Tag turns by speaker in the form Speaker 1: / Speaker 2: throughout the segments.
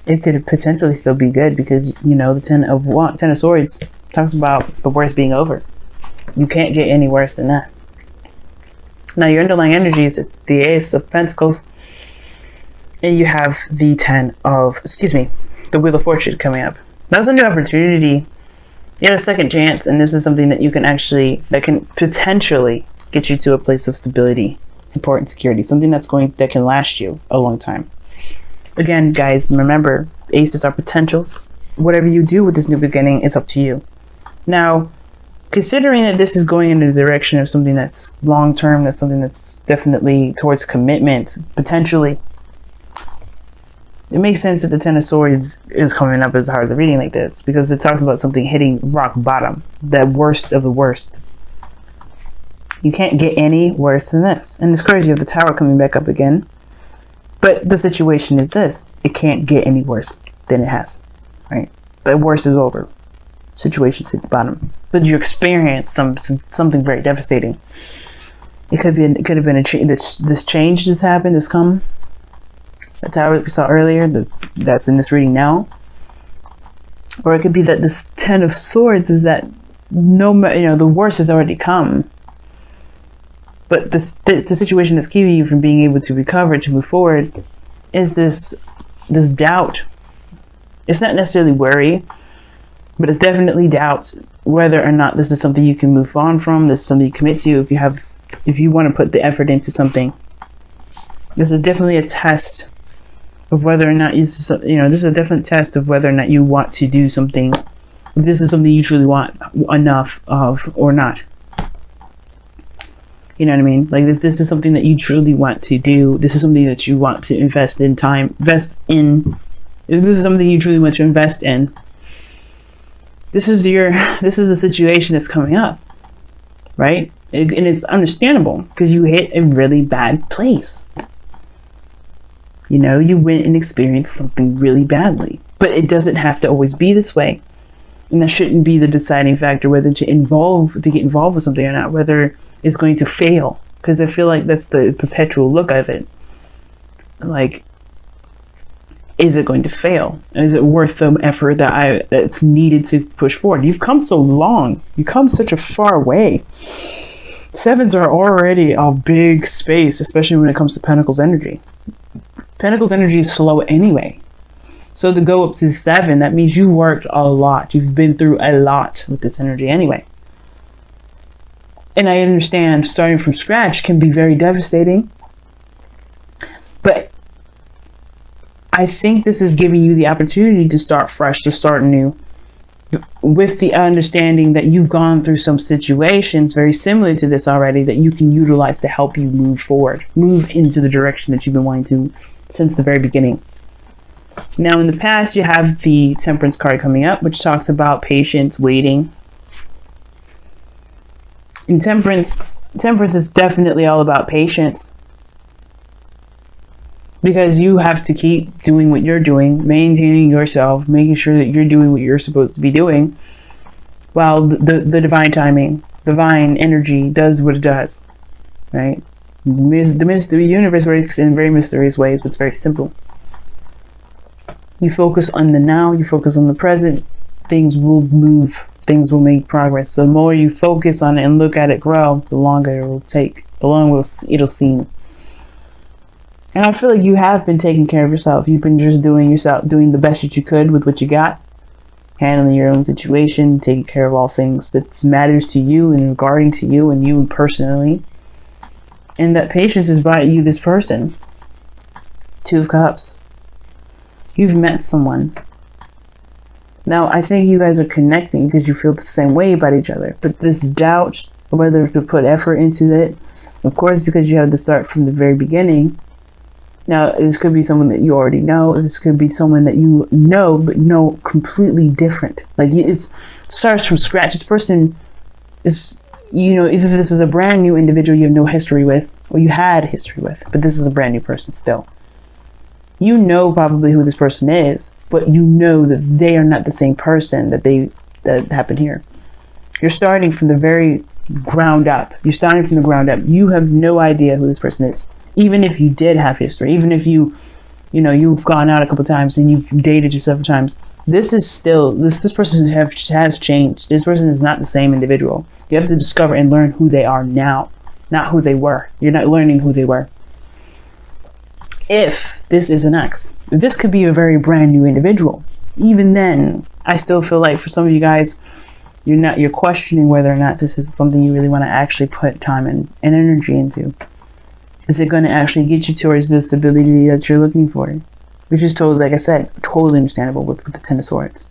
Speaker 1: it could potentially still be good because, you know, the Ten of Swords talks about the worst being over. You can't get any worse than that. Now, your underlying energy is the Ace of Pentacles, and you have the the Wheel of Fortune coming up. That's a new opportunity. You have a second chance, and this is something that that can potentially get you to a place of stability, support, and security. Something that can last you a long time. Again, guys, remember, aces are potentials. Whatever you do with this new beginning is up to you. Now, considering that this is going in the direction of something that's long-term, that's something that's definitely towards commitment, potentially, it makes sense that the Ten of Swords is coming up as part of the reading like this, because it talks about something hitting rock bottom, the worst of the worst. You can't get any worse than this. And it's crazy, you have the Tower coming back up again. But the situation is this: it can't get any worse than it has, right? The worst is over. Situation's at the bottom. But you experience something very devastating. It could have been a change. This change that's happened, has come. The Tower that we saw earlier, that's in this reading now. Or it could be that this Ten of Swords is that the worst has already come. But the situation that's keeping you from being able to recover, to move forward, is this doubt. It's not necessarily worry, but it's definitely doubt whether or not this is something you can move on from. This is something you commit to. If you want to put the effort into something, this is definitely a test of whether or not this is a definite test of whether or not you want to do something. If this is something you truly want enough of or not. You know what I mean? Like, if this is something that you truly want to do, this is something that you want to invest in time, if this is something you truly want to invest in, this is the situation that's coming up, right? And it's understandable because you hit a really bad place. You know, you went and experienced something really badly, but it doesn't have to always be this way. And that shouldn't be the deciding factor whether to get involved with something or not, whether it's going to fail, because I feel like that's the perpetual look of it. Like, is it going to fail? Is it worth the effort that's needed to push forward? You've come so long. You've come such a far way. Sevens are already a big space, especially when it comes to Pentacles energy. Pentacles energy is slow anyway. So to go up to 7, that means you worked a lot. You've been through a lot with this energy anyway. And I understand starting from scratch can be very devastating. But I think this is giving you the opportunity to start fresh, to start new, with the understanding that you've gone through some situations very similar to this already that you can utilize to help you move forward, move into the direction that you've been wanting to since the very beginning. Now, in the past, you have the Temperance card coming up, which talks about patience, waiting. And Temperance is definitely all about patience. Because you have to keep doing what you're doing, maintaining yourself, making sure that you're doing what you're supposed to be doing, while the divine timing, divine energy does what it does, right? The mystery universe works in very mysterious ways, but it's very simple. You focus on the now, you focus on the present, things will move, things will make progress. The more you focus on it and look at it grow, the longer it will take, the longer it'll seem. And I feel like you have been taking care of yourself. You've been just doing the best that you could with what you got, handling your own situation, taking care of all things that matters to you and regarding to you and you personally. And that patience is by you, this person. 2 of Cups. You've met someone. Now, I think you guys are connecting because you feel the same way about each other. But this doubt, whether to put effort into it, of course, because you have to start from the very beginning. Now, this could be someone that you already know. This could be someone that you know, but know completely different. Like, it starts from scratch. This person is, either this is a brand new individual you have no history with, or you had history with, but this is a brand new person still. You know probably who this person is, but you know that they are not the same person that happened here. You're starting from the very ground up. You have no idea who this person is. Even if you did have history, even if you you know, you've gone out a couple times and you've dated you several times. This is still, this person has changed. This person is not the same individual. You have to discover and learn who they are now, not who they were. You're not learning who they were. If this is an ex, this could be a very brand new individual. Even then, I still feel like for some of you guys, you're questioning whether or not this is something you really want to actually put time and energy into. Is it going to actually get you towards the stability that you're looking for? Which is totally, like I said, totally understandable with the Ten of Swords.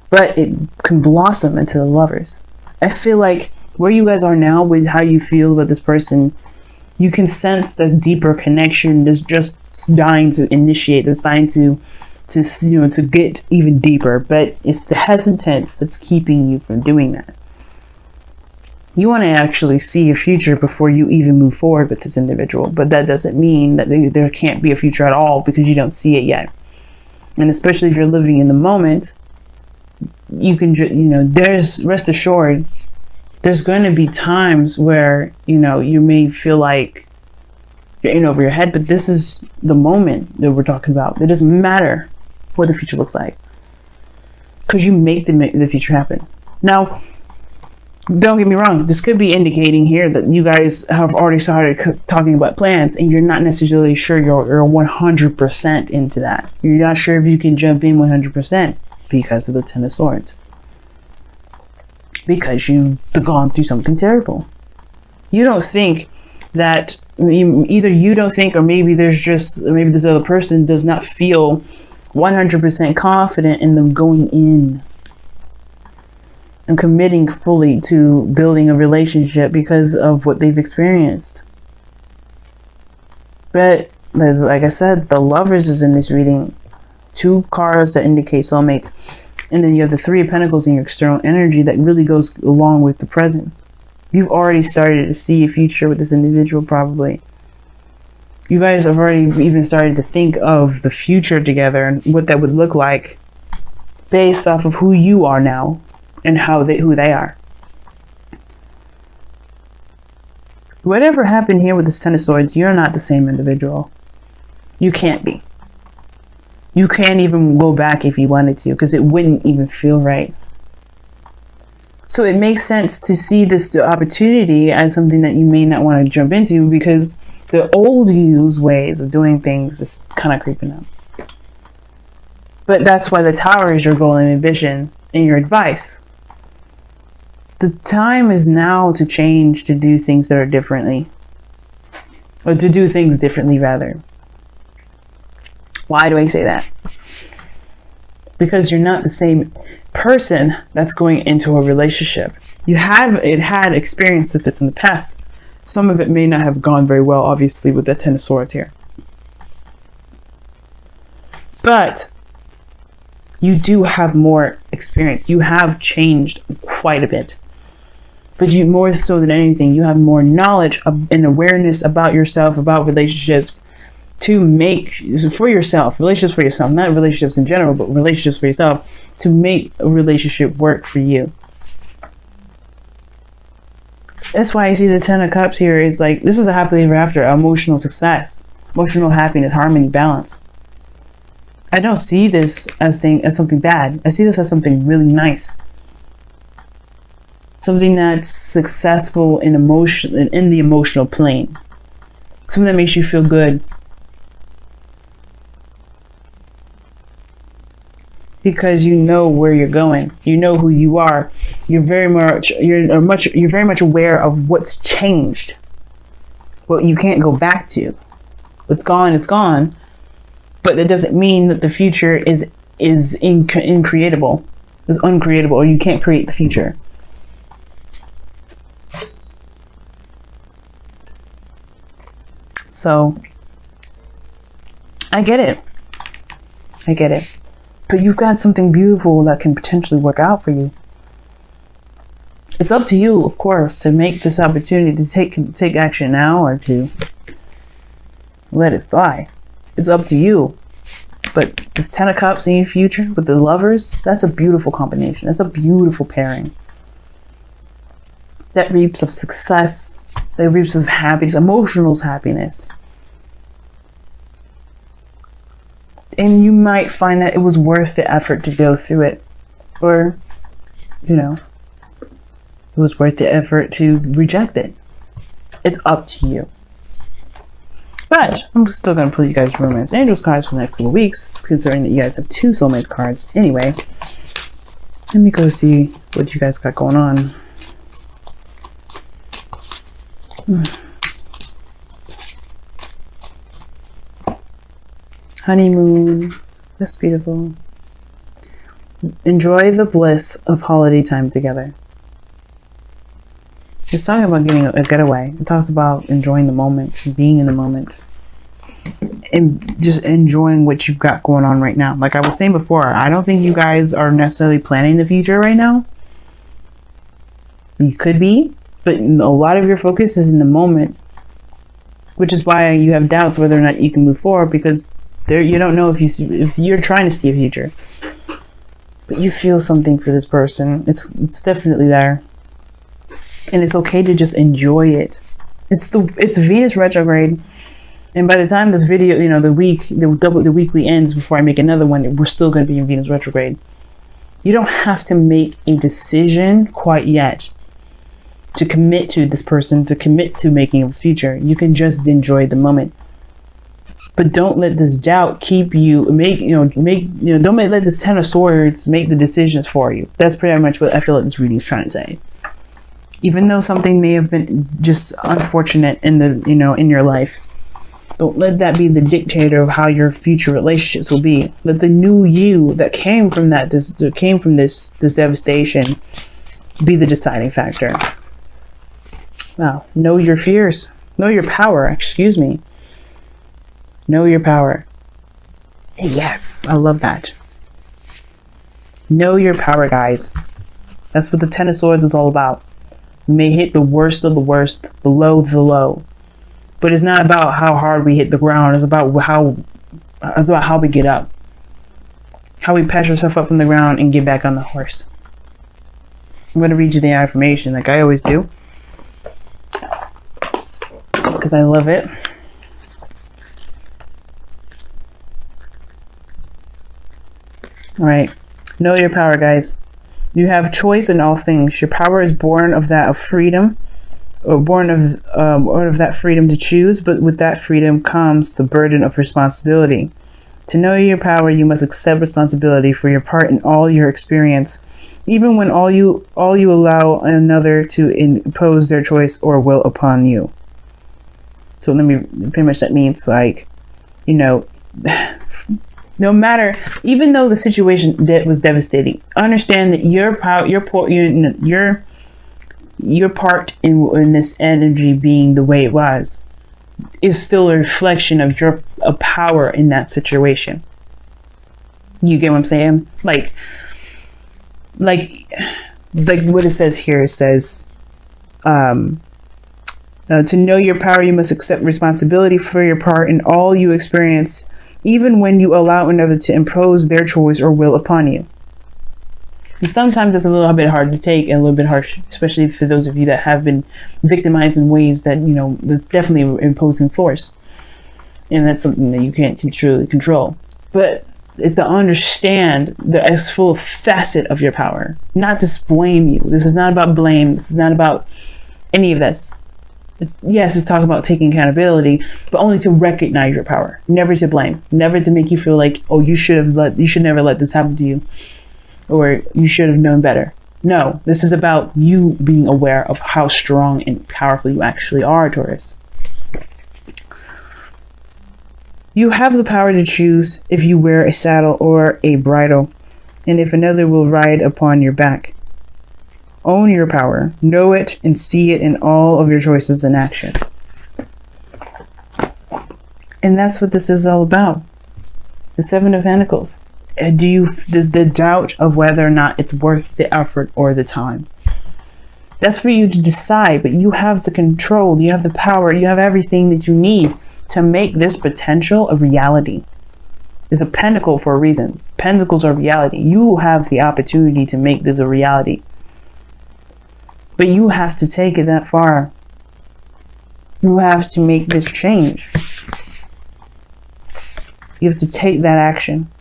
Speaker 1: But it can blossom into the Lovers. I feel like where you guys are now with how you feel about this person, you can sense the deeper connection that's just dying to initiate, that's dying to get even deeper. But it's the hesitance that's keeping you from doing that. You want to actually see a future before you even move forward with this individual. But that doesn't mean that there can't be a future at all because you don't see it yet. And especially if you're living in the moment, you can, there's, rest assured, there's going to be times where, you may feel like you're in over your head, but this is the moment that we're talking about. It doesn't matter what the future looks like because you make the future happen. Now, don't get me wrong, this could be indicating here that you guys have already started talking about plans and you're not necessarily sure you're 100% into that. You're not sure if you can jump in 100% because of the Ten of Swords. Because you've gone through something terrible. You don't think that, either you don't think, or maybe maybe this other person does not feel 100% confident in them going in and committing fully to building a relationship because of what they've experienced. But like I said, the Lovers is in this reading. 2 cards that indicate soulmates. And then you have the 3 of Pentacles in your external energy that really goes along with the present. You've already started to see a future with this individual probably. You guys have already even started to think of the future together and what that would look like based off of who you are now. And who they are. Whatever happened here with this Ten of Swords, you're not the same individual. You can't be. You can't even go back if you wanted to, because it wouldn't even feel right. So it makes sense to see this opportunity as something that you may not want to jump into, because the old you's ways of doing things is kind of creeping up. But that's why the Tower is your goal and ambition and your advice. The time is now to change, to do things that are differently. Or to do things differently, rather. Why do I say that? Because you're not the same person that's going into a relationship. You had experience with this in the past. Some of it may not have gone very well, obviously, with the Ten of Swords here. But you do have more experience. You have changed quite a bit. But you, more so than anything, you have more knowledge and awareness about yourself, about relationships, to make for yourself, relationships for yourself, not relationships in general, but relationships for yourself, to make a relationship work for you. That's why I see the Ten of Cups here is like, this is a happily ever after, emotional success, emotional happiness, harmony, balance. I don't see this as something bad. I see this as something really nice. Something that's successful in the emotional plane. Something that makes you feel good. Because you know where you're going. You know who you are. You're very much aware of what's changed. What you can't go back to. What's gone, it's gone. But that doesn't mean that the future is increatable. Is uncreatable, or you can't create the future. So, I get it. I get it. But you've got something beautiful that can potentially work out for you. It's up to you, of course, to make this opportunity to take action now or to let it fly. It's up to you. But this Ten of Cups in your future with the Lovers, that's a beautiful combination. That's a beautiful pairing. That reaps of success. That reaps of happiness, emotional happiness. And you might find that it was worth the effort to go through it. Or, you know, it was worth the effort to reject it. It's up to you. But I'm still going to pull you guys Romance Angels cards for the next couple of weeks, considering that you guys have 2 Soulmates cards. Anyway, let me go see what you guys got going on. Honeymoon. That's beautiful. Enjoy the bliss of holiday time together. It's talking about getting a getaway. It talks about enjoying the moment, being in the moment, and just enjoying what you've got going on right now. Like I was saying before, I don't think you guys are necessarily planning the future right now. You could be, but a lot of your focus is in the moment, which is why you have doubts whether or not you can move forward, because you don't know if you're trying to see a future, but you feel something for this person. It's definitely there. And it's okay to just enjoy it. It's Venus retrograde, and by the time this video, you know, the weekly ends before I make another one, we're still going to be in Venus retrograde. You don't have to make a decision quite yet to commit to this person, to commit to making a future. You can just enjoy the moment. But don't let this doubt keep you don't let this 10 of Swords make the decisions for you. That's pretty much what I feel like this reading is trying to say. Even though something may have been just unfortunate in your life, don't let that be the dictator of how your future relationships will be. Let the new you that came from this devastation be the deciding factor. Wow. Know your fears. Know your power. Excuse me. Know your power. Yes, I love that. Know your power, guys. That's what the 10 of Swords is all about. You may hit the worst of the worst, the low of the low, but it's not about how hard we hit the ground. It's about how we get up, how we patch ourselves up from the ground and get back on the horse. I'm going to read you the affirmation like I always do, because I love it. All right, know your power, guys. You have choice in all things. Your power is born of that of freedom, or born of that freedom to choose. But with that freedom comes the burden of responsibility. To know your power, you must accept responsibility for your part in all your experience, even when all you allow another to impose their choice or will upon you. So pretty much that means, like, you know. No matter, even though the situation that was devastating, understand that your power, your part in this energy being the way it was, is still a reflection of your power in that situation. You get what I'm saying? Like what it says here. It says, to know your power, you must accept responsibility for your part in all you experience, even when you allow another to impose their choice or will upon you. And sometimes it's a little bit hard to take and a little bit harsh, especially for those of you that have been victimized in ways that, you know, there's definitely imposing force. And that's something that you can't truly control. But it's to understand the full facet of your power, not to blame you. This is not about blame. This is not about any of this. Yes, it's talking about taking accountability, but only to recognize your power, never to blame, never to make you feel like, oh, you should never let this happen to you, or you should have known better. No, this is about you being aware of how strong and powerful you actually are, Taurus. You have the power to choose if you wear a saddle or a bridle, and if another will ride upon your back. Own your power, know it, and see it in all of your choices and actions. And that's what this is all about. The 7 of Pentacles. The doubt of whether or not it's worth the effort or the time. That's for you to decide, but you have the control, you have the power, you have everything that you need to make this potential a reality. It's a pentacle for a reason. Pentacles are reality. You have the opportunity to make this a reality. But you have to take it that far. You have to make this change. You have to take that action.